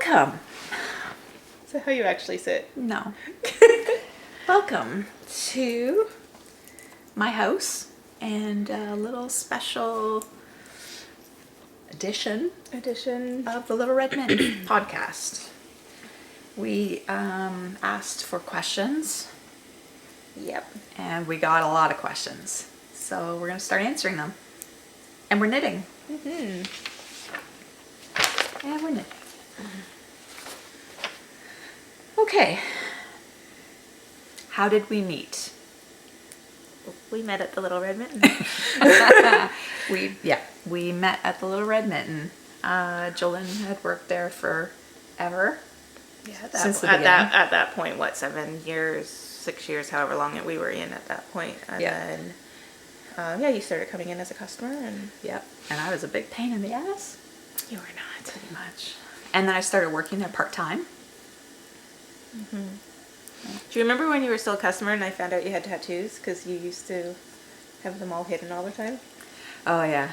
Welcome. Is that how you actually sit? No. Welcome to my house and a little special edition of the Little Red Mitten podcast. We asked for questions. Yep. And we got a lot of questions. So we're going to start answering them. And we're knitting. Mm-hmm. And we're knitting. Okay. How did we meet? We met at the Little Red Mitten. We met at the Little Red Mitten. Jolyn had worked there forever. Yeah, Since the at beginning. that point, what, 7 years, 6 years, however long we were in at that point. And then, you started coming in as a customer. And Yep. And I was a big pain in the ass. you were not. Pretty much. And then I started working there part-time. Mm-hmm. Do you remember when you were still a customer and I found out you had tattoos? Because you used to have them all hidden all the time. Oh, yeah.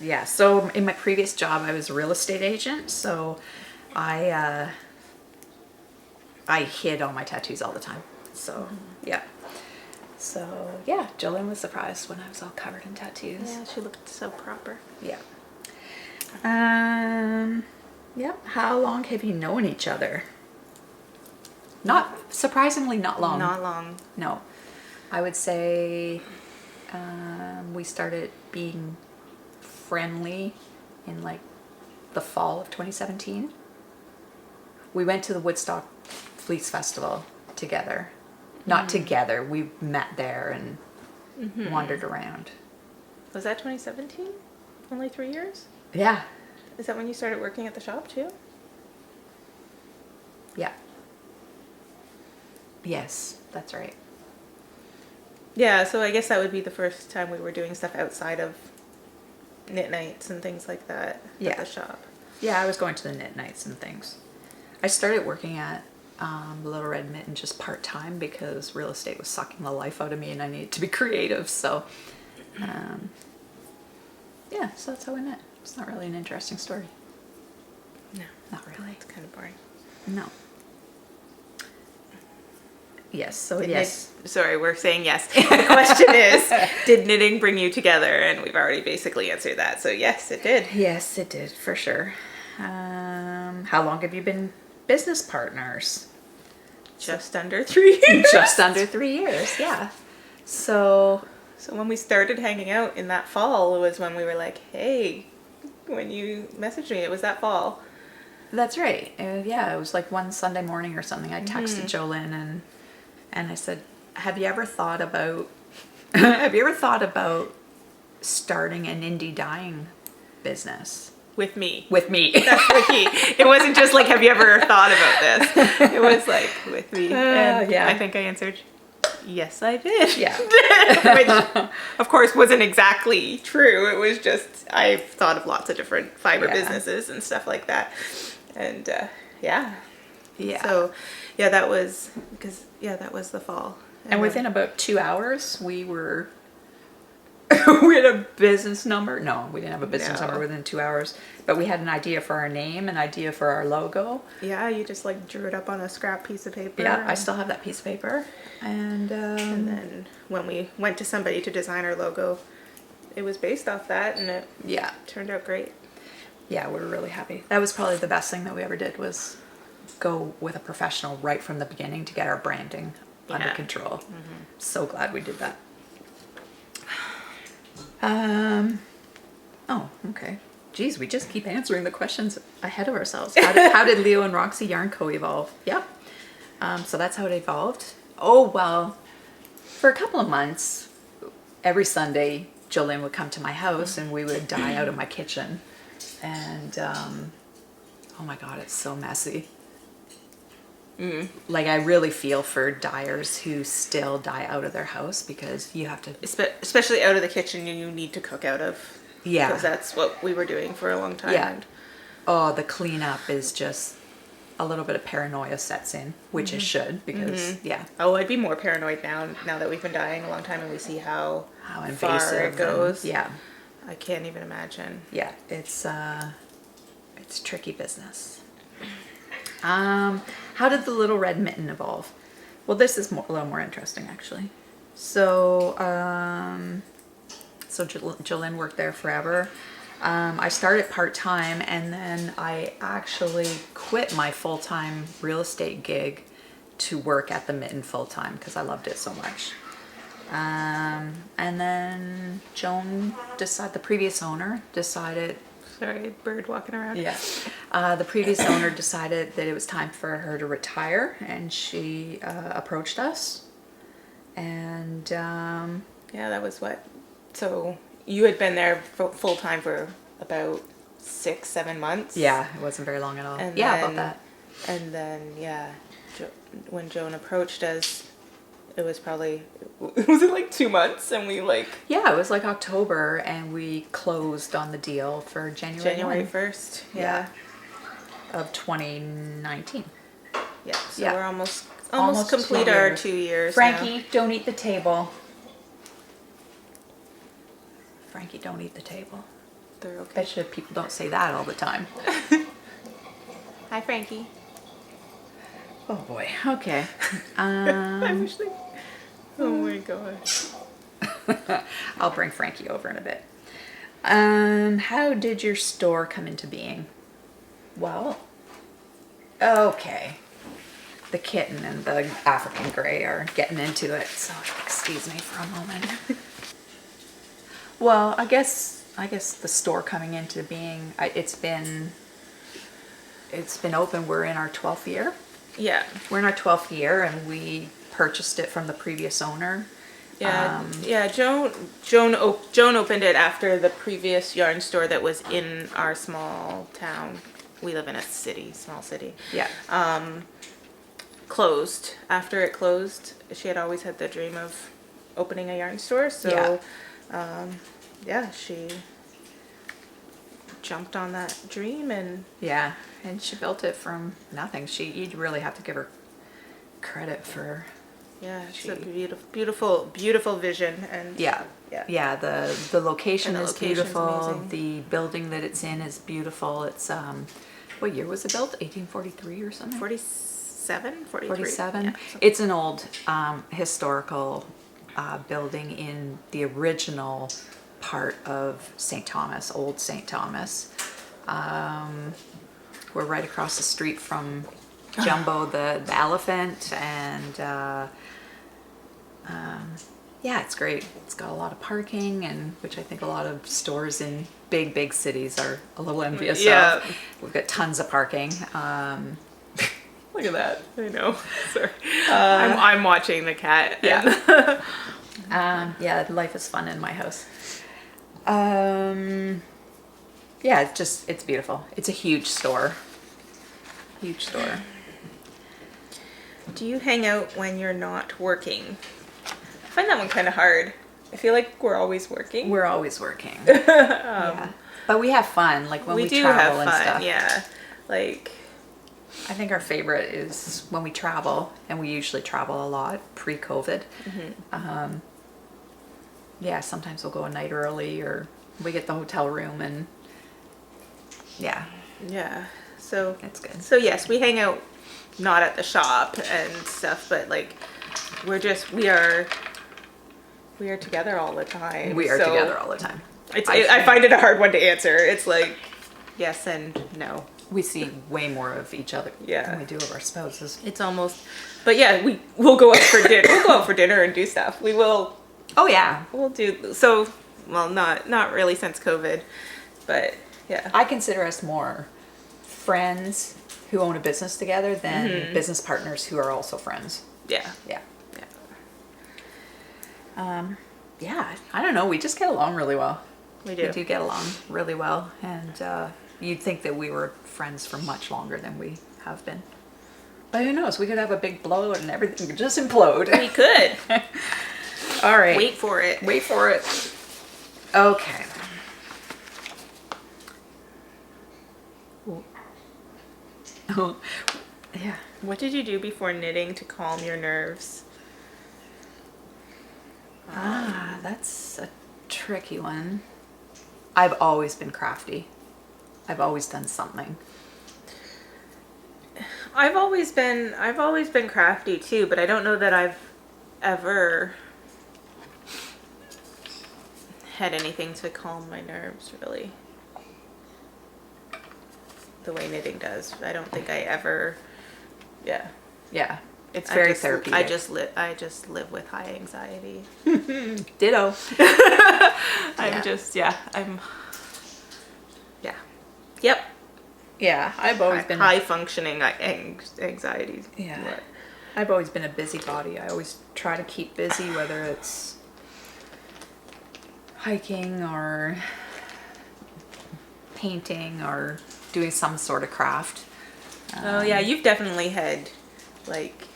Yeah. So in my previous job, I was a real estate agent. So I hid all my tattoos all the time. So, yeah. So, yeah, Jolyn was surprised when I was all covered in tattoos. Yeah, she looked so proper. Yeah. Yep. How long have you known each other? Surprisingly, not long. Not long. No. I would say we started being friendly in like the fall of 2017. We went to the Woodstock Fleece Festival together. Not together. We met there and wandered around. Was that 2017? Only 3 years? Yeah. Is that when you started working at the shop too? Yeah. Yes, that's right. Yeah, so I guess that would be the first time we were doing stuff outside of knit nights and things like that at the shop. Yeah, I was going to the knit nights and things. I started working at Little Red Mitten just part-time because real estate was sucking the life out of me and I needed to be creative. So, so that's how we met. It's not really an interesting story. No. Not really. It's kind of boring. No. Yes, so Sorry, we're saying yes. The question is, did knitting bring you together? And we've already basically answered that. So yes, it did. Yes, it did, for sure. How long have you been business partners? Just under 3 years. Just under 3 years, yeah. So when we started hanging out in that fall, it was when we were like, hey, when you messaged me, it was that fall. That's right. It was like one Sunday morning or something. I texted Jolyn and I said, have you ever thought about starting an indie dyeing business? With me. With me. That's the key. It wasn't just like, have you ever thought about this? It was like, with me. And yeah. I think I answered, yes, I did. Yeah. Which, of course, wasn't exactly true. It was just, I've thought of lots of different fiber businesses and stuff like that. And, Yeah. So, that was the fall. And within about 2 hours, we had a business number. No, we didn't have a business number within 2 hours. But we had an idea for our name, an idea for our logo. Yeah, you just like drew it up on a scrap piece of paper. Yeah, I still have that piece of paper. And then when we went to somebody to design our logo, it was based off that, and it turned out great. Yeah, we were really happy. That was probably the best thing that we ever did, was go with a professional right from the beginning to get our branding under control. So glad we did that. Oh, okay. Geez, we just keep answering the questions ahead of ourselves. How did Leo and Roxy Yarn Co. evolve? Yep. So that's how it evolved. Oh, well, for a couple of months, every Sunday, Jolyn would come to my house and we would dye out of my kitchen. And, oh my God, it's so messy. Like, I really feel for dyers who still dye out of their house, because you have to... Especially out of the kitchen you need to cook out of. Yeah. Because that's what we were doing for a long time. Yeah. Oh, the cleanup is just... a little bit of paranoia sets in, which it should, because, Oh, I'd be more paranoid now that we've been dyeing a long time and we see how invasive far it goes. Yeah. I can't even imagine. Yeah, it's tricky business. How did the Little Red Mitten evolve? Well, this is a little more interesting, actually. So, Jolynn worked there forever. I started part-time, and then I actually quit my full-time real estate gig to work at the Mitten full-time because I loved it so much. And then the previous owner decided... Sorry, bird walking around. Yeah. The previous owner decided that it was time for her to retire, and she approached us. And yeah, that was what? So you had been there full time for about 6-7 months. Yeah, it wasn't very long at all. And yeah, then, about that. And then when Joan approached us, it was probably, was it like 2 months? And we like... Yeah, it was like October, and we closed on the deal for January 1st. Yeah. Of 2019. Yeah, so yeah. we're almost complete 2 our years. 2 years. Frankie, now. don't eat the table. Frankie, don't eat the table. They're okay. Bet you people don't say that all the time. Hi, Frankie. Oh boy. Okay. I wish they... Oh my gosh. I'll bring Frankie over in a bit. How did your store come into being? Well, okay. The kitten and the African Grey are getting into it, so excuse me for a moment. Well, I guess the store coming into being, it's been open. We're in our 12th year. Yeah. We're in our 12th year, and we purchased it from the previous owner. Yeah, Joan opened it after the previous yarn store that was in our small town. We live in a small city. Yeah. Closed. After it closed, she had always had the dream of opening a yarn store. So, she jumped on that dream and... Yeah, and she built it from nothing. You'd really have to give her credit for... Yeah, it's a beautiful vision, and the location is beautiful. amazing. The building that it's in is beautiful. It's what year was it built? 1843 or something? 47, 43. 47. Yeah, it's an old historical building in the original part of St. Thomas, Old St. Thomas. We're right across the street from Jumbo the elephant, and it's great. It's got a lot of parking, and which I think a lot of stores in big cities are a little envious of. We've got tons of parking. Look at that. I know. Sorry. I'm watching the cat. Yeah. Life is fun in my house. It's beautiful. It's a huge store. Huge store. Do you hang out when you're not working? I find that one kind of hard. I feel like we're always working. We're always working. Yeah. But we have fun, like when we do travel have and fun, stuff. Yeah. Like, I think our favorite is when we travel, and we usually travel a lot pre-COVID. mm-hmm. Sometimes we'll go a night early, or we get the hotel room, and yeah. So it's good. So yes, we hang out not at the shop and stuff, but like we are together all the time. We are together all the time. I find it a hard one to answer. It's like yes and no. We see way more of each other than we do of our spouses. It's almost, but yeah, we'll go out for dinner. We'll go out for dinner and do stuff. We will. Oh yeah, we'll do so. Well, not really since COVID, but yeah. I consider us more friends who own a business together than business partners who are also friends. Yeah. I don't know. We just get along really well. We do get along really well, and you'd think that we were friends for much longer than we have been. But who knows? We could have a big blowout and everything could just implode. We could. All right. Wait for it. Okay. Oh, yeah. What did you do before knitting to calm your nerves? That's a tricky one. I've always been crafty. I've always done something. I've always been crafty too, but I don't know that I've ever had anything to calm my nerves really. The way knitting does. I don't think I ever, yeah. Yeah. It's very therapeutic. I just live with high anxiety. Ditto. Yep. Yeah, I've always been high functioning anxiety. Yeah. I've always been a busybody. I always try to keep busy, whether it's hiking or painting or doing some sort of craft. Oh yeah, you've definitely had like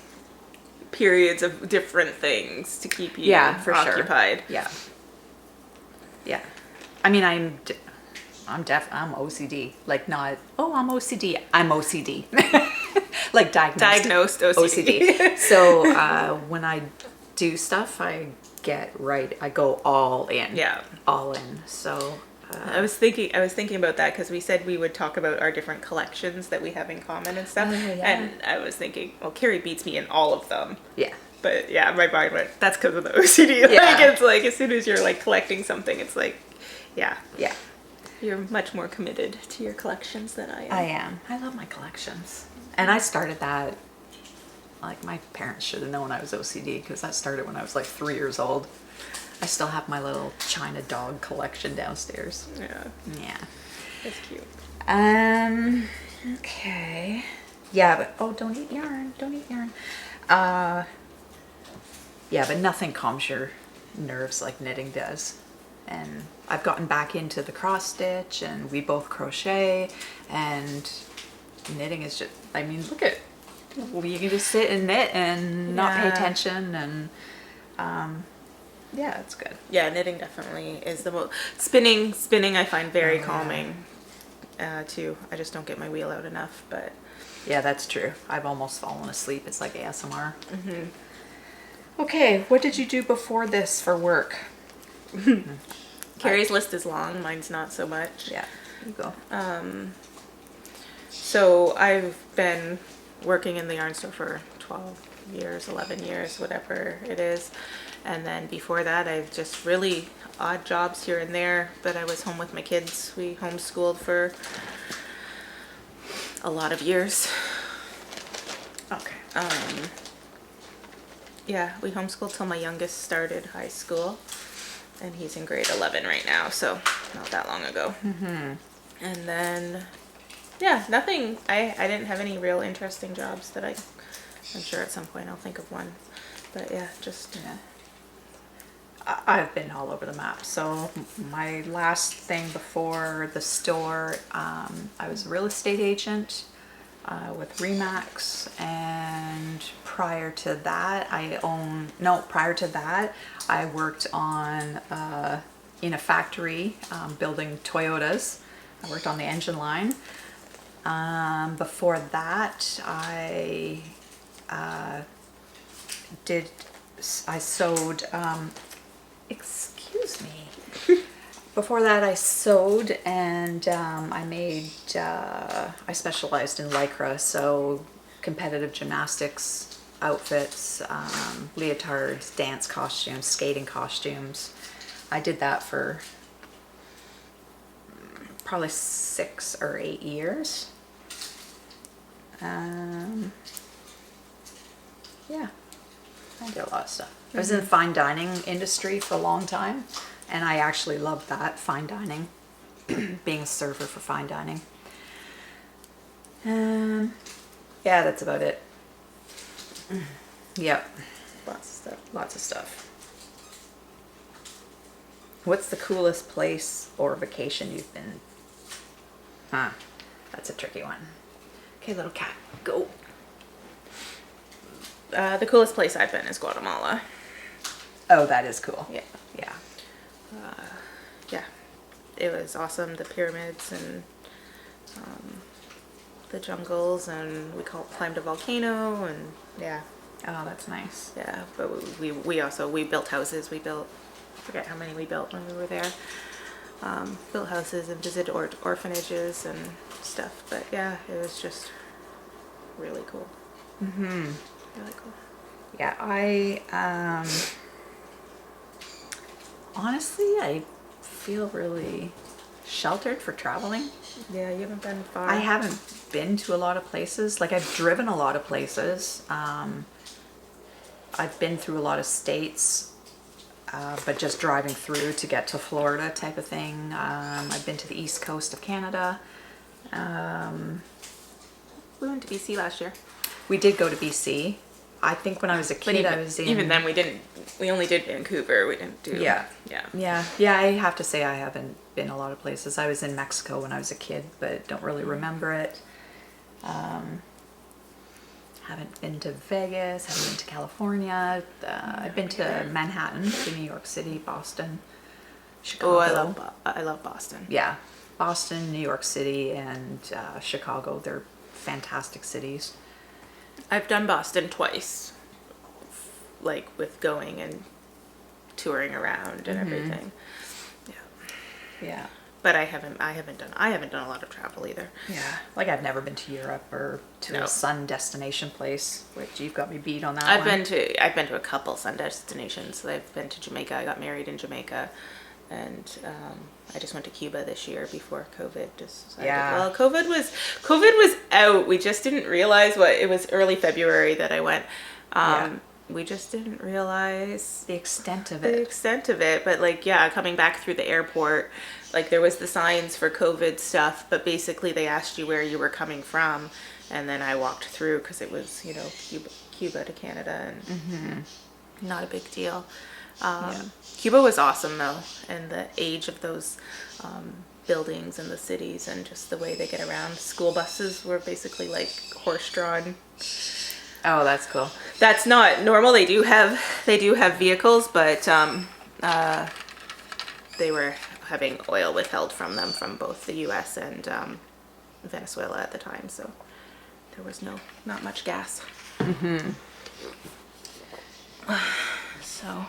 periods of different things to keep you occupied. Sure. Yeah. Yeah. I mean, I'm OCD. Like not, oh, I'm OCD. I'm OCD. Like diagnosed OCD. So when I do stuff, I go all in. Yeah. All in. So I was thinking about that because we said we would talk about our different collections that we have in common and stuff. Yeah. And I was thinking, well, Carrie beats me in all of them. Yeah. But yeah, my mind went, that's because of the OCD. Yeah. Like, it's like, as soon as you're like collecting something, it's like, yeah. Yeah. You're much more committed to your collections than I am. I am. I love my collections. And I started that, like my parents should have known I was OCD because that started when I was like 3 years old. I still have my little China dog collection downstairs. Yeah. Yeah. That's cute. Okay. Yeah, but, oh, don't eat yarn. Don't eat yarn. Yeah, but nothing calms your nerves like knitting does. And I've gotten back into the cross stitch and we both crochet and knitting is just, I mean, look at, you can just sit and knit and not pay attention and, yeah, it's good. Yeah, knitting definitely is the most, spinning I find very calming, too. I just don't get my wheel out enough, but. Yeah, that's true. I've almost fallen asleep. It's like ASMR. Mm-hmm. Okay, what did you do before this for work? Carrie's list is long. Mine's not so much. Yeah, you go. So I've been working in the yarn store for 12 years, 11 years, whatever it is. And then before that, I've just really odd jobs here and there. But I was home with my kids. We homeschooled for a lot of years. Okay. Yeah, we homeschooled till my youngest started high school. And he's in grade 11 right now, so not that long ago. Mm-hmm. And then, yeah, nothing. I didn't have any real interesting jobs that I'm sure at some point I'll think of one. But yeah, just. Yeah. I've been all over the map. So my last thing before the store, I was a real estate agent with Remax, and prior to that, I worked on in a factory building Toyotas. I worked on the engine line. Before that, I sewed. Excuse me. Before that, I sewed and I made. I specialized in lycra, so competitive gymnastics outfits, leotards, dance costumes, skating costumes. I did that for probably 6 or 8 years. Yeah, I did a lot of stuff. I was in the fine dining industry for a long time, and I actually loved that, fine dining, being a server for fine dining. Yeah, that's about it. Yep. Lots of stuff. What's the coolest place or vacation you've been? That's a tricky one. Okay, little cat, go. The coolest place I've been is Guatemala. Oh, that is cool. Yeah. Yeah. Yeah. It was awesome. The pyramids and the jungles, and we climbed a volcano, and yeah. Oh, that's nice. Yeah, but we built houses. I forget how many we built when we were there. Built houses and visited orphanages and stuff. But yeah, it was just really cool. Really cool. Yeah, I honestly, I feel really sheltered for traveling. Yeah, you haven't been far. I haven't been to a lot of places. Like, I've driven a lot of places. I've been through a lot of states, but just driving through to get to Florida type of thing. I've been to the east coast of Canada. We went to BC last year. We did go to BC. I think when I was a kid, I was in... Even then, we only did Vancouver. We didn't do... Yeah. Yeah. Yeah, I have to say I haven't been a lot of places. I was in Mexico when I was a kid, but don't really remember it. Haven't been to Vegas, haven't been to California. I've been to Manhattan, to New York City, Boston, Chicago. Oh, I love Boston. Yeah, Boston, New York City, and Chicago. They're fantastic cities. I've done Boston twice, like with going and touring around and everything. Yeah. But I haven't done a lot of travel either. Yeah. Like, I've never been to Europe or to a sun destination place, which you've got me beat on that I've one. been to a couple sun destinations. I've been to Jamaica. I got married in Jamaica, and I just went to Cuba this year before COVID. Well, COVID was out. We just didn't realize it was early February that I went. We just didn't realize the extent of it. But like, yeah, coming back through the airport, like there was the signs for COVID stuff, but basically they asked you where you were coming from, and then I walked through because it was, Cuba to Canada, and not a big deal. Cuba was awesome though, and the age of those buildings and the cities and just the way they get around. School buses were basically like horse-drawn. Oh, that's cool. That's not normal. They do have vehicles, but they were having oil withheld from them from both the U.S. and Venezuela at the time, so there was not much gas. So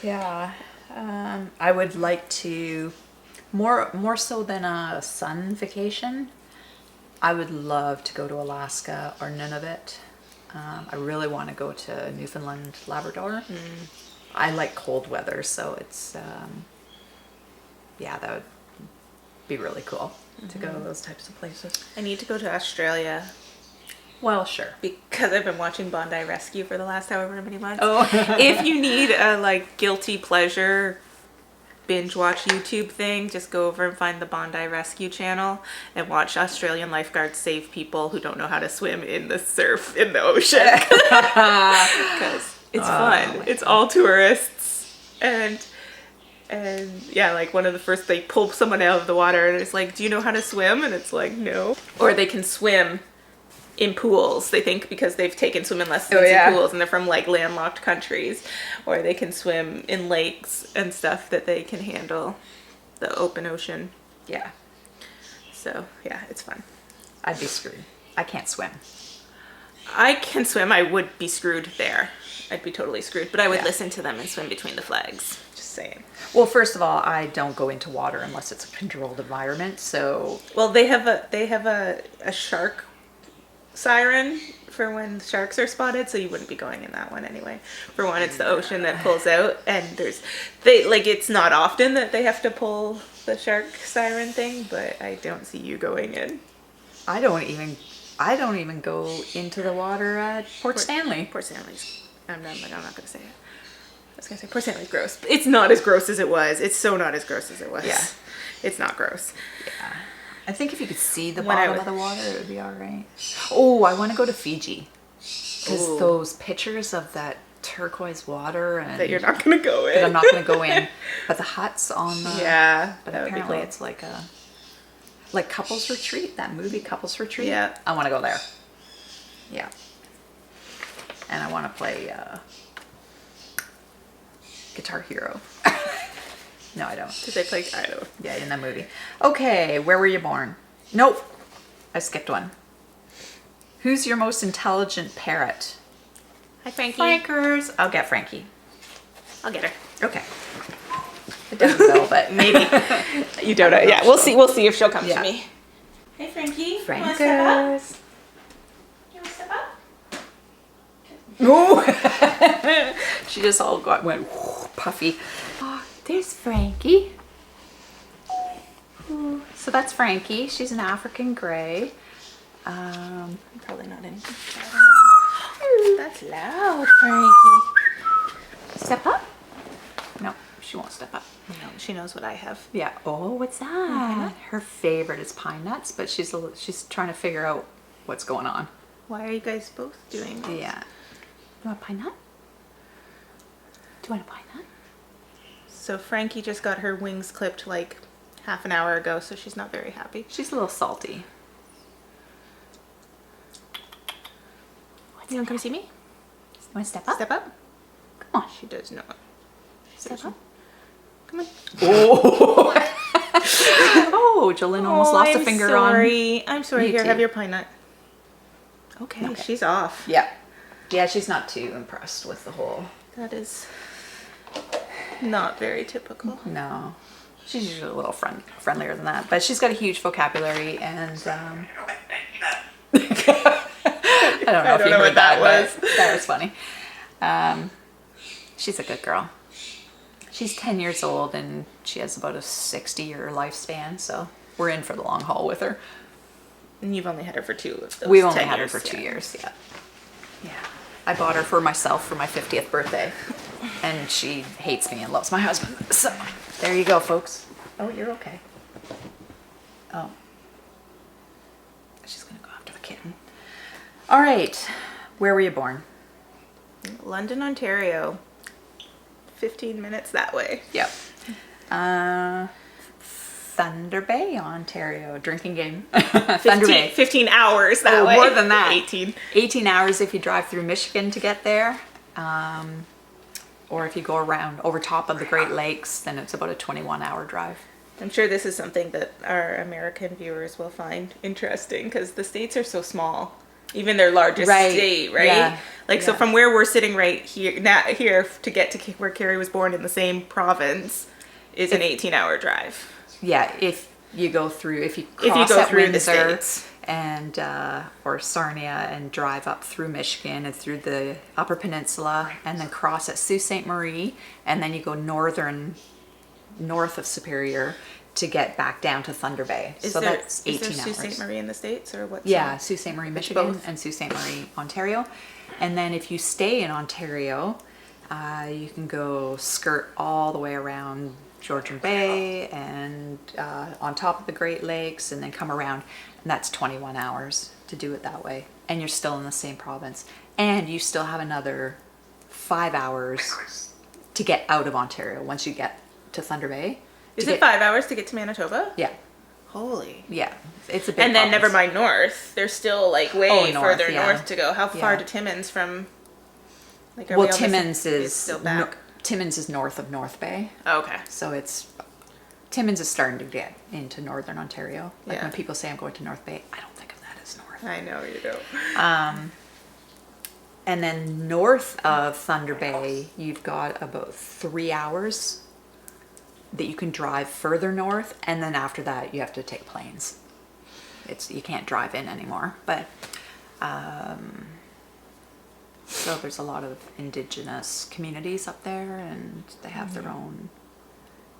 yeah, I would like to more so than a sun vacation. I would love to go to Alaska or Nunavut. I really want to go to Newfoundland, Labrador. I like cold weather, so it's, that would be really cool to go to those types of places. I need to go to Australia. Well, sure. Because I've been watching Bondi Rescue for the last however many months. Oh. If you need a guilty pleasure binge watch YouTube thing, just go over and find the Bondi Rescue channel and watch Australian lifeguards save people who don't know how to swim in the surf in the ocean. Because it's fun. It's all tourists, and yeah, like one of the first, they pull someone out of the water and it's like, do you know how to swim? And it's like, no. Or they can swim in pools, they think, because they've taken swimming lessons in pools and they're from like landlocked countries, or they can swim in lakes and stuff that they can handle the open ocean. Yeah. So yeah, it's fun. I'd be screwed. I can't swim. I can swim. I would be screwed there. I'd be totally screwed, but I would listen to them and swim between the flags. Just saying. Well, first of all, I don't go into water unless it's a controlled environment, so... Well, they have a shark siren for when sharks are spotted, so you wouldn't be going in that one anyway. For one, it's the ocean that pulls out, and it's not often that they have to pull the shark siren thing, but I don't see you going in. I don't even go into the water at Port Stanley. Port Stanley's. I'm not going to say it. I was going to say Port Stanley's gross. It's not as gross as it was. It's so not as gross as it was. Yeah. It's not gross. Yeah. I think if you could see the bottom of the water, it would be all right. Oh, I want to go to Fiji. Because those pictures of that turquoise water and... That you're not going to go in. That I'm not going to go in. But the huts on the... Yeah. But apparently it's like a... Like Couples Retreat, that movie Couples Retreat. Yeah. I want to go there. Yeah. And I want to play Guitar Hero. No, I don't. Did they play? I don't. Yeah, in that movie. Okay, where were you born? Nope. I skipped one. Who's your most intelligent parrot? Hi, Frankie. Frankers. I'll get Frankie. I'll get her. Okay. It doesn't know, but maybe. You don't know. Yeah, we'll see if she'll come to me. Hey, Frankie. Frankers. You want to step up? She just all went puffy. Oh, there's Frankie. Ooh, so that's Frankie. She's an African Grey. Probably not anything. That's loud, Frankie. Step up? No, she won't step up. No, she knows what I have. Yeah. Oh, what's that? Her favorite is pine nuts, but she's trying to figure out what's going on. Why are you guys both doing this? Yeah. You want a pine nut? Do you want a pine nut? So Frankie just got her wings clipped like half an hour ago, so she's not very happy. She's a little salty. You want to come see me? You want to step up? Step up? Come on. She does not. Step up. Come on. Oh! Oh, Jolene almost lost a finger on. I'm sorry. Here, YouTube. have your pine nut. Okay. She's off. Yeah. Yeah, she's not too impressed with the whole... That is not very typical. No. She's usually a little friendlier than that. But she's got a huge vocabulary and... I don't know if you heard what that was. but that was funny. She's a good girl. She's 10 years old and she has about a 60-year lifespan, so we're in for the long haul with her. And you've only had her for 2 of those. We've only 10 had her years, for 2 years, yeah. Yeah. I bought her for myself for my 50th birthday, and she hates me and loves my husband. So there you go, folks. Oh, you're okay. Oh. She's going to go after the kitten. All right. Where were you born? London, Ontario. 15 minutes that way. Yep. Thunder Bay, Ontario. Drinking game. Thunder Bay. 15 hours that way. More than that. 18. 18 hours if you drive through Michigan to get there. Or if you go around over top of the Great Lakes, then it's about a 21-hour drive. I'm sure this is something that our American viewers will find interesting because the states are so small. Even their largest state, right? Yeah. So from where we're sitting right here to get to where Carrie was born in the same province is an 18-hour drive. Yeah, if you go through through the Windsor states and or Sarnia and drive up through Michigan and through the Upper Peninsula and then cross at Sault Ste. Marie and then you go north of Superior to get back down to Thunder Bay. That's 18 is there hours. Sault Ste. Marie in the States or what? Yeah, Sault Ste. Marie, Michigan both? and Sault Ste. Marie, Ontario. And then if you stay in Ontario, you can go skirt all the way around Georgian Bay and on top of the Great Lakes and then come around. And that's 21 hours to do it that way. And you're still in the same province. And you still have another 5 hours to get out of Ontario once you get to Thunder Bay. Is it 5 hours to get to Manitoba? Yeah. Holy. Yeah. It's a big And then province. never mind north. There's still way north, further yeah. north to go. How far Yeah. to Timmins from? Well, Timmins is still back. Timmins is north of North Bay. Oh, okay. So Timmins is starting to get into northern Ontario. Like Yeah. when people say I'm going to North Bay, I don't think of that as north. I know you don't. And then north of Thunder Bay, you've got about 3 hours that you can drive further north, and then after that you have to take planes. You can't drive in anymore. But so there's a lot of indigenous communities up there, and they have their own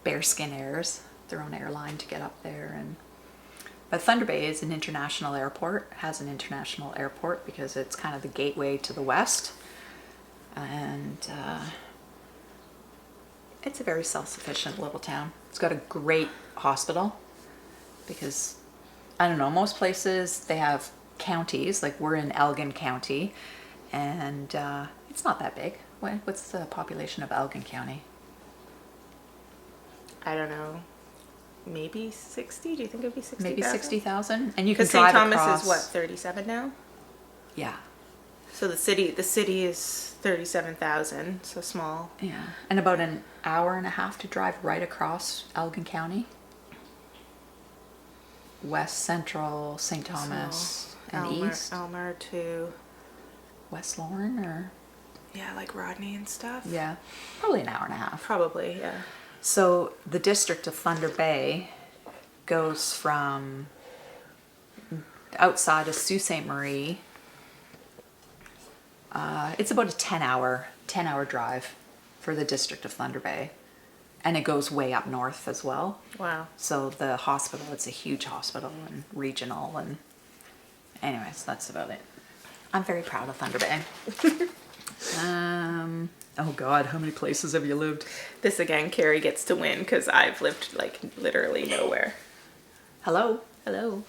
Bearskin Airs, their own airline to get up there. But Thunder Bay is an international airport, has an international airport because it's kind of the gateway to the west. And it's a very self-sufficient little town. It's got a great hospital because, I don't know, most places they have counties, like we're in Elgin County, and it's not that big. What's the population of Elgin County? I don't know. Maybe 60? Do you think it would be 60,000? Maybe 60,000, and you can Because drive St. Thomas across. is what, 37 now? Yeah, So the city is 37,000, so small. yeah, and about an hour and a half to drive right across Elgin County. West Central, St. Thomas, and East. Elmer to, West Lorne, or yeah, like Rodney and stuff. yeah, probably an hour and a half. Probably, yeah. So the district of Thunder Bay goes from outside of Sault Ste. Marie. It's about a 10-hour drive for the district of Thunder Bay. And it goes way up north as well. Wow. So the hospital, it's a huge hospital and regional. And anyways, that's about it. I'm very proud of Thunder Bay. Oh God, how many places have you lived? This again, Carrie gets to win because I've lived like literally nowhere. Hello? Hello.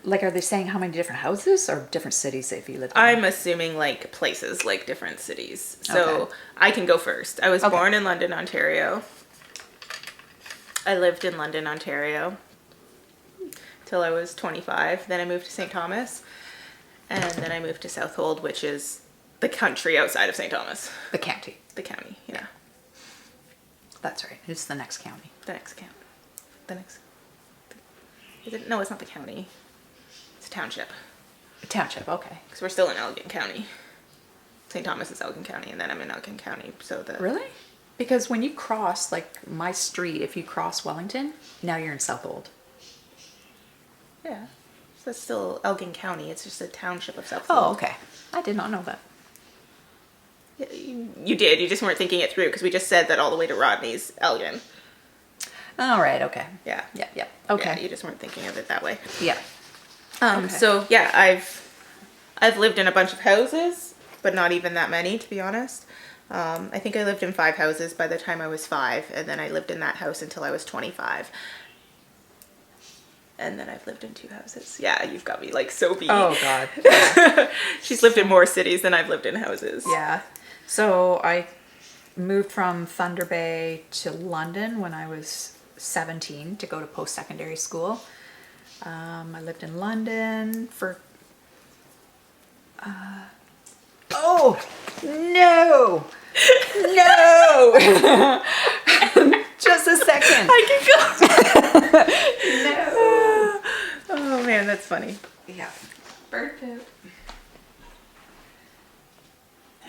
Like, are they saying how many different houses or different cities if you live in? I'm assuming like places, like different cities. So Okay. I can go first. I was Okay. born in London, Ontario. I lived in London, Ontario till I was 25. Then I moved to St. Thomas. And then I moved to Southold, which is the country outside of St. Thomas. The county. The county, yeah. That's right. It's the next county. The next county. The next... Is it? No, it's not the county. It's a township. A township, okay. Because we're still in Elgin County. St. Thomas is Elgin County, and then I'm in Elgin County, so the... Really? Because when you cross, like, my street, if you cross Wellington, now you're in Southold. Yeah. So that's still Elgin County. It's just a township of Southold. Oh, okay. I did not know that. Yeah, you did. You just weren't thinking it through, because we just said that all the way to Rodney's Elgin. All right, okay. Yeah. Yeah. Okay. Yeah, you just weren't thinking of it that way. Yeah. Okay. So yeah, I've lived in a bunch of houses, but not even that many, to be honest. I think I lived in 5 houses by the time I was 5, and then I lived in that house until I was 25. And then I've lived in 2 houses. Yeah, you've got me like so beat. Oh, God. Yeah. She's lived in more cities than I've lived in houses. Yeah. So I moved from Thunder Bay to London when I was 17 to go to post-secondary school. I lived in London for... oh, no! No! Just a second. I can go. No. Oh man, that's funny. Yeah. Bird poop.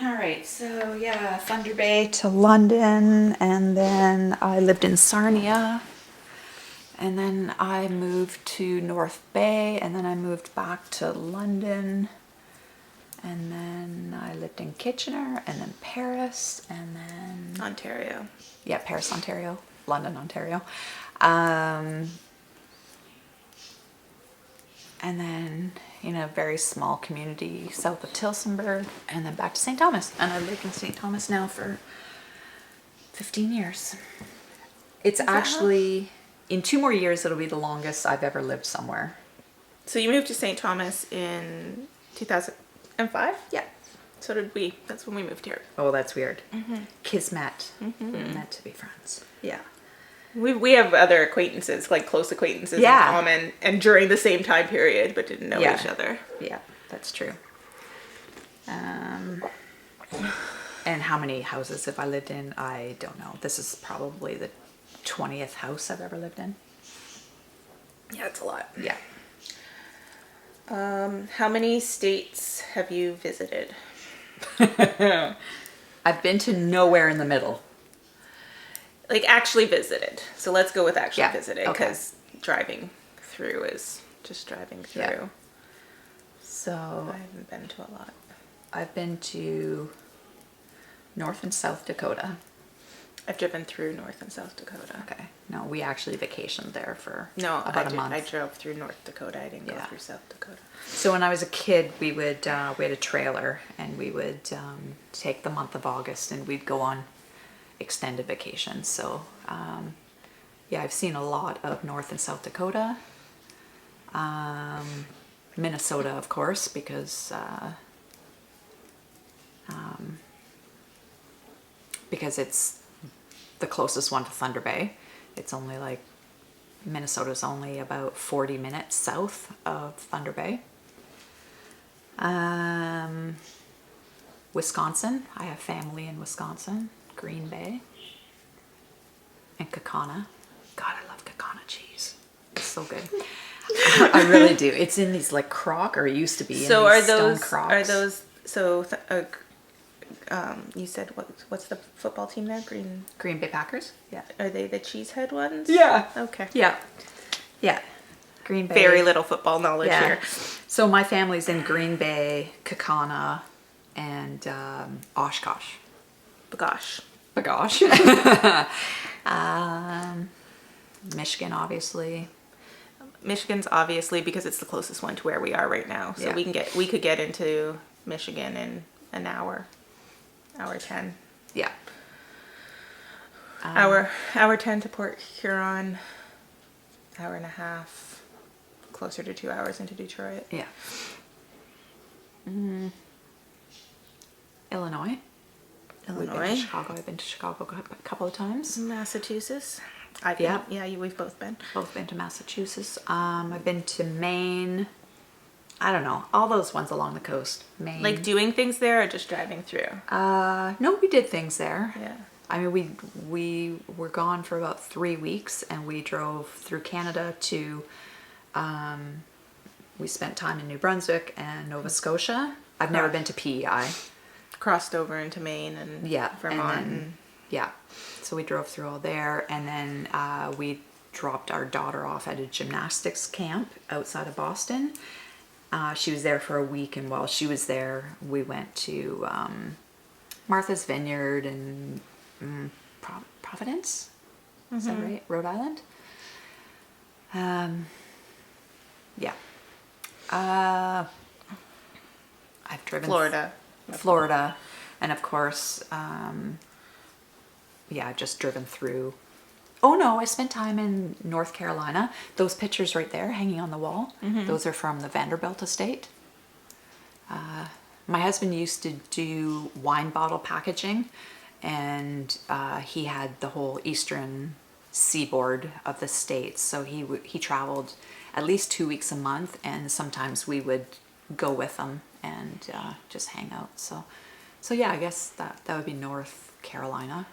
All right, so yeah, Thunder Bay to London, and then I lived in Sarnia, and then I moved to North Bay, and then I moved back to London, and then I lived in Kitchener, and then Paris, and then Ontario. yeah, Paris, Ontario, London, Ontario, and then in a very small community south of Tillsonburg, and then back to St. Thomas. And I lived in St. Thomas now for 15 years. It's actually, in 2 more years, it'll be the longest I've ever lived somewhere. So you moved to St. Thomas in 2005? Yeah. So did we. That's when we moved here. Oh, that's weird. Kismet. We're meant to be friends. Yeah. We have other acquaintances, like close acquaintances Yeah. in common, and during the same time period, but didn't know Yeah. each other. Yeah, that's true. And how many houses have I lived in? I don't know. This is probably the 20th house I've ever lived in. Yeah, it's a lot. Yeah. How many states have you visited? I've been to nowhere in the middle. Like actually visited. So let's go with actually Yeah, visited, okay. because driving through is just driving through. Yeah. So I haven't been to a lot. I've been to North and South Dakota. I've driven through North and South Dakota. Okay. No, we actually vacationed there for No, about a I month. drove through North Dakota. I didn't go Yeah. through South Dakota. So when I was a kid, we had a trailer, and we would take the month of August, and we'd go on extended vacations. So yeah, I've seen a lot of North and South Dakota, Minnesota, of course, because it's the closest one to Thunder Bay. It's only like, Minnesota's only about 40 minutes south of Thunder Bay. Wisconsin, I have family in Wisconsin, Green Bay, and Kakana. God, I love Kakana cheese. It's so good. I really do. It's in these like crock, or it used to be So in are these stone those crocks. you said what's the football team there? Green Bay Packers? Yeah. Are they the cheesehead ones? Yeah. Okay. Yeah. Yeah. Green Bay. Very little football knowledge Yeah. here. So my family's in Green Bay, Kakana, and Oshkosh. Bagosh. Bagosh. Michigan, obviously. Michigan's obviously because it's the closest one to where we are right now. So Yeah. we could get into Michigan in an hour 10. Yeah. Hour 10 to Port Huron, hour and a half, closer to 2 hours into Detroit. Yeah. Illinois. We've been to Chicago. I've been to Chicago a couple of times. Massachusetts. Yeah. We've both been. Both been to Massachusetts. I've been to Maine. I don't know. All those ones along the coast. Maine. Like doing things there or just driving through? No, we did things there. Yeah. I mean, we were gone for about 3 weeks, and we drove through Canada to. We spent time in New Brunswick and Nova Scotia. I've never been to PEI. Crossed over into Maine and Vermont. And then, yeah. So we drove through all there, and then we dropped our daughter off at a gymnastics camp outside of Boston. She was there for a week, and while she was there, we went to Martha's Vineyard and Providence. Is that right? Rhode Island? Yeah. I've driven Florida, and of course, I've just driven through. Oh no, I spent time in North Carolina. Those pictures right there hanging on the wall, those are from the Vanderbilt estate. My husband used to do wine bottle packaging, and he had the whole eastern seaboard of the states. So he traveled at least 2 weeks a month, and sometimes we would go with him and just hang out. So yeah, I guess that would be North Carolina.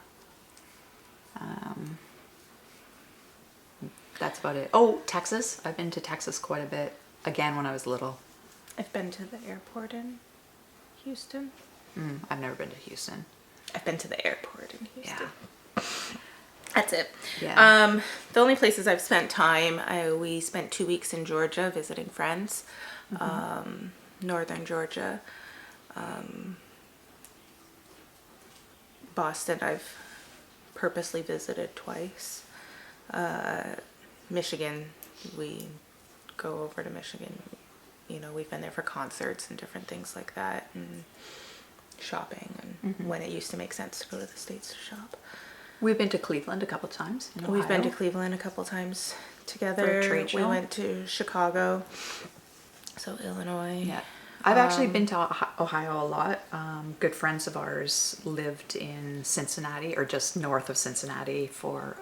That's about it. Oh, Texas. I've been to Texas quite a bit. Again, when I was little. I've been to the airport in Houston. I've never been to Houston. I've been to the airport in Houston. Yeah. That's it. Yeah. The only places I've spent time, we spent 2 weeks in Georgia visiting friends. Northern Georgia. Boston I've purposely visited twice. Michigan, we go over to Michigan. You know, we've been there for concerts and different things like that, and shopping, and when it used to make sense to go to the States to shop. We've been to Cleveland a couple times. We've been to Cleveland a couple times together. For a trade show. We went to Chicago, so Illinois. Yeah. I've actually been to Ohio a lot. Good friends of ours lived in Cincinnati, or just north of Cincinnati, for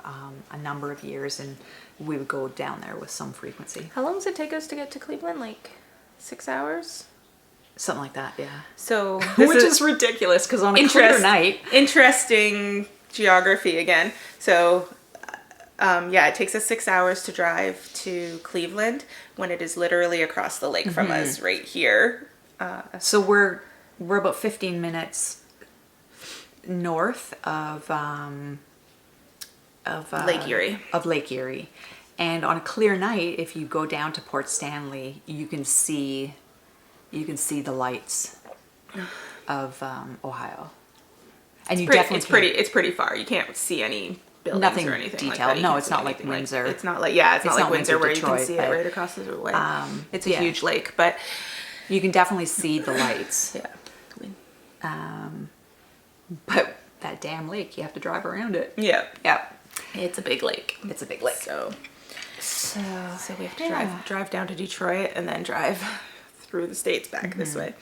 a number of years, and we would go down there with some frequency. How long does it take us to get to Cleveland? Like 6 hours? Something like that, yeah. So Which is ridiculous, because on a clear night... Interesting geography again. So, it takes us 6 hours to drive to Cleveland when it is literally across the lake from us right here. So we're about 15 minutes north of Lake Erie. Of Lake Erie. And on a clear night, if you go down to Port Stanley, you can see the lights of Ohio. And It's pretty far. You can't see any buildings nothing or anything detailed. like that. No, it's not like Windsor. It's not like Windsor where Detroit, you can see it right across the way. It's a yeah. huge lake, but you can definitely see the lights. yeah. But that damn lake, you have to drive around it. Yeah. Yeah. It's a big lake. It's a big lake. So we have to drive down to Detroit and then drive through the States back this way.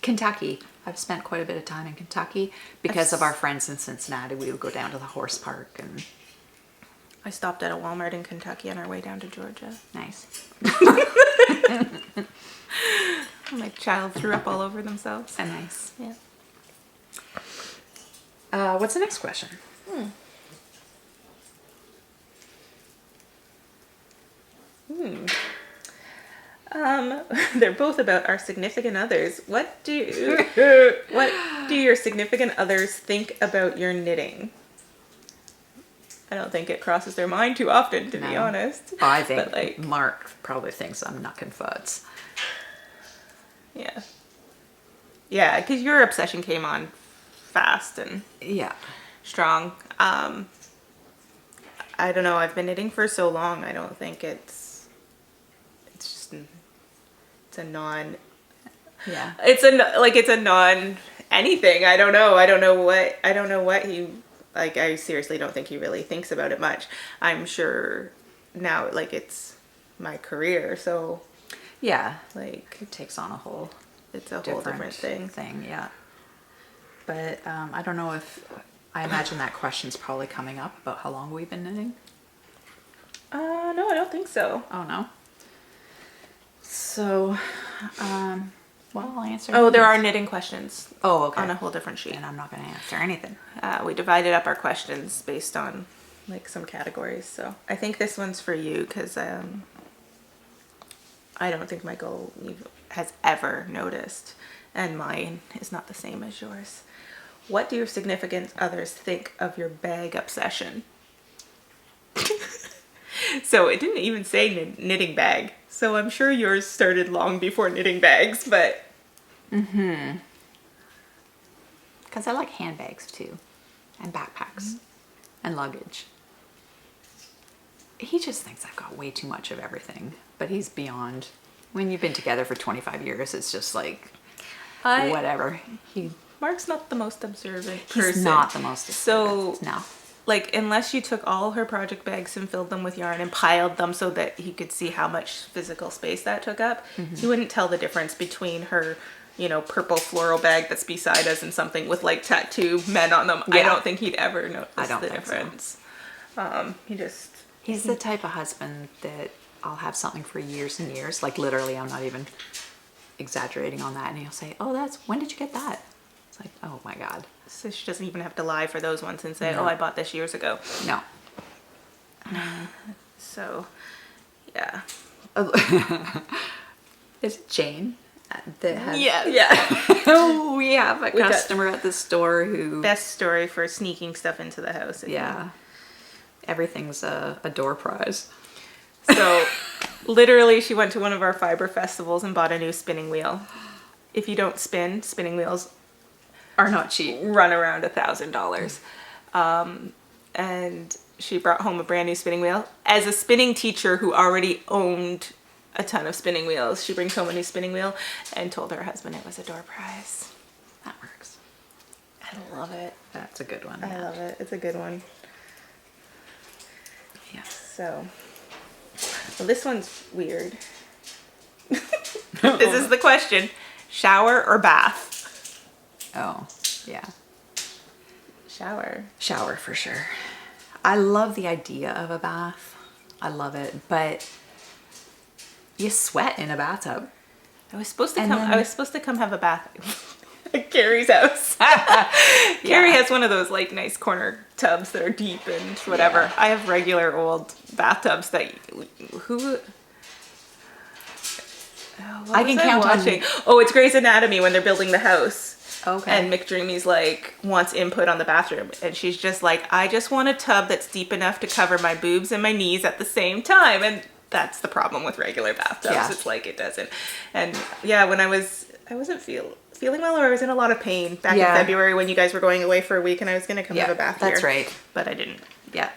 Kentucky. I've spent quite a bit of time in Kentucky because of our friends in Cincinnati. We would go down to the horse park, and I stopped at a Walmart in Kentucky on our way down to Georgia. Nice. My child threw up all over themselves. Nice. Yeah. What's the next question? They're both about our significant others. What do your significant others think about your knitting? I don't think it crosses their mind too often, to be honest. I think Mark probably thinks I'm knucking fuds. Yeah. Yeah, because your obsession came on fast and Yeah. strong. I don't know. I've been knitting for so long. I don't think it's a non. Yeah. It's a non anything. I don't know. I don't know what he like. I seriously don't think he really thinks about it much. I'm sure now like it's my career, so Yeah. like It takes on a whole it's a whole different thing. Yeah. But I don't know if I imagine that question's probably coming up about how long we've been knitting. No, I don't think so. Oh no. So, well, I'll answer. Oh, there are knitting questions. Oh, okay. On a whole different sheet. And I'm not going to answer anything. We divided up our questions based on like some categories. So I think this one's for you because I don't think Michael has ever noticed, and mine is not the same as yours. What do your significant others think of your bag obsession? So it didn't even say knitting bag. So I'm sure yours started long before knitting bags, but... Because I like handbags too. And backpacks. And luggage. He just thinks I've got way too much of everything. But he's beyond. When you've been together for 25 years, it's just like... whatever. Mark's not the most observant He's person. not the most observant. So... No. Like, unless you took all her project bags and filled them with yarn and piled them so that he could see how much physical space that took up, he wouldn't tell the difference between her, purple floral bag that's beside us and something with, like, tattoo men on them. Yeah. I don't think he'd ever notice the difference. So. He's the type of husband that I'll have something for years and years. Like, literally, I'm not even exaggerating on that. And he'll say, oh, when did you get that? It's like, oh, my God. So she doesn't even have to lie for those ones and say, No. oh, I bought this years ago. No. So, yeah. Is it Jane that has... Yeah. We have a customer at the store who... Best story for sneaking stuff into the house. Yeah. Everything's a door prize. So, literally, she went to one of our fiber festivals and bought a new spinning wheel. If you don't spin, spinning wheels are not cheap. Run around $1,000. And she brought home a brand new spinning wheel. As a spinning teacher who already owned a ton of spinning wheels, she brings home a new spinning wheel and told her husband it was a door prize. That works. I love it. That's a good one. I love it. It's a good one. Yeah. So, well, this one's weird. This is the question. Shower or bath? Oh, yeah. Shower. Shower for sure. I love the idea of a bath. I love it, but you sweat in a bathtub. I was supposed to come have a bath at Carrie's house. Carrie has one of those like nice corner tubs that are deep and whatever. Yeah. I have regular old bathtubs that I can count on. Oh, it's Grey's Anatomy when they're building the house. Okay. And McDreamy's like wants input on the bathroom, and she's just like, I just want a tub that's deep enough to cover my boobs and my knees at the same time, and that's the problem with regular bathtubs. Yeah. It's like it doesn't. And yeah, when I wasn't feeling well, or I was in a lot of pain back in February when you guys were going away for a week, and I was gonna come have a bath here. That's right. But I didn't. Yeah.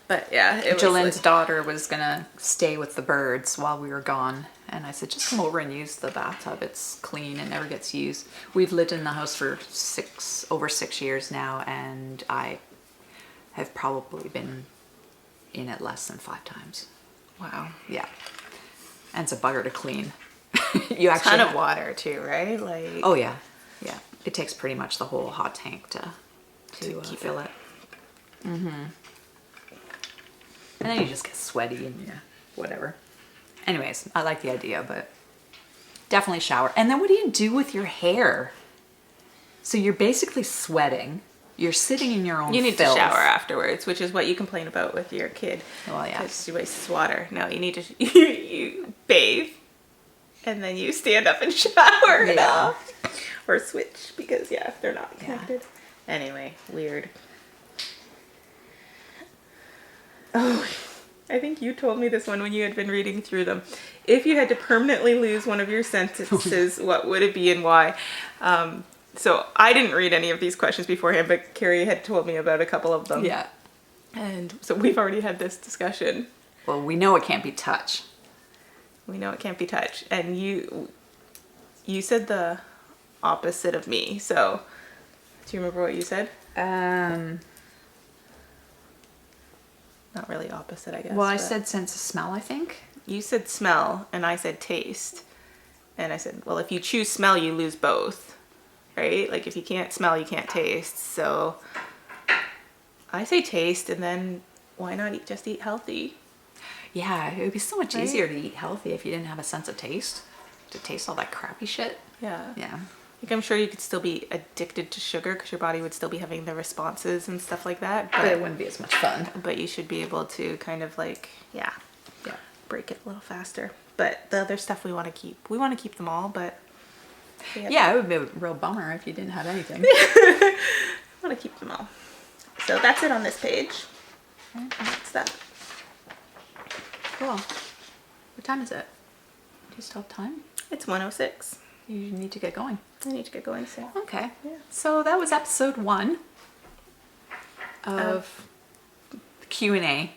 But yeah, Jolene's daughter was gonna stay with the birds while we were gone. And I said, just come over and use the bathtub. It's clean and never gets used. We've lived in the house for over 6 years now, and I have probably been in it less than 5 times. Wow. Yeah. And it's a bugger to clean. You actually ton of water too, right? Like. Oh yeah, yeah. It takes pretty much the whole hot tank to keep fill it. Mm-hmm. And then you just get sweaty and whatever. Anyways, I like the idea, but definitely shower. And then what do you do with your hair? So you're basically sweating. You're sitting in your own You need filth. to shower afterwards, which is what you complain about with your kid. Well, yeah. Because she wastes water. No, you need to you bathe, and then you stand up and shower it off. Or switch, because if they're not connected. Anyway, weird. Oh, I think you told me this one when you had been reading through them. If you had to permanently lose one of your sentences, what would it be and why? So I didn't read any of these questions beforehand, but Carrie had told me about a couple of them. Yeah. And so we've already had this discussion. Well, we know it can't be touch. We know it can't be touch. And you said the opposite of me. So do you remember what you said? Not really opposite, I guess. Well, I said sense of smell, I think. You said smell, and I said taste. And I said, well, if you choose smell, you lose both, right? Like, if you can't smell, you can't taste. So I say taste, and then why not just eat healthy? Yeah, it would be so much Right? easier to eat healthy if you didn't have a sense of taste. To taste all that crappy shit. Yeah. Yeah. Like, I'm sure you could still be addicted to sugar because your body would still be having the responses and stuff like that. But it wouldn't be as much fun. But you should be able to kind of like, yeah, Yeah. break it a little faster. But the other stuff we want to keep. We want to keep them all, but... Yeah, it would be a real bummer if you didn't have anything. I want to keep them all. So that's it on this page. And that's that. Cool. What time is it? Do you still have time? It's 1:06. You need to get going. I need to get going soon. Okay. Yeah. So that was episode 1 of Q&A.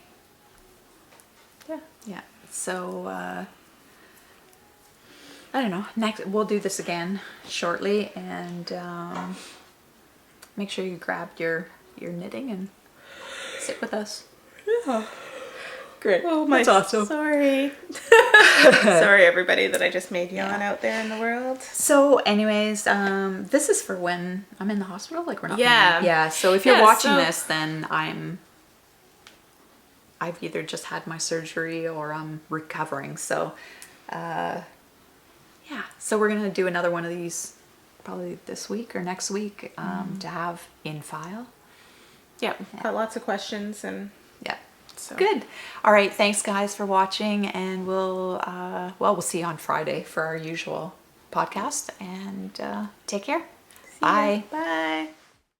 Yeah. Yeah. So, I don't know. Next, we'll do this again shortly, and make sure you grab your knitting and sit with us. Yeah. Great. Oh, that's awesome. Sorry. Sorry, everybody, that I just made yawn out there in the world. So, anyways, this is for when I'm in the hospital. Like, we're not. Yeah. Yeah. So if you're Yeah, watching so- this, then I've either just had my surgery or I'm recovering. So, yeah. So we're gonna do another one of these probably this week or next week to have in file. Yeah. Got lots of questions and Yeah. so. Good. All right. Thanks, guys, for watching, and we'll see you on Friday for our usual podcast. And take care. Bye. Bye.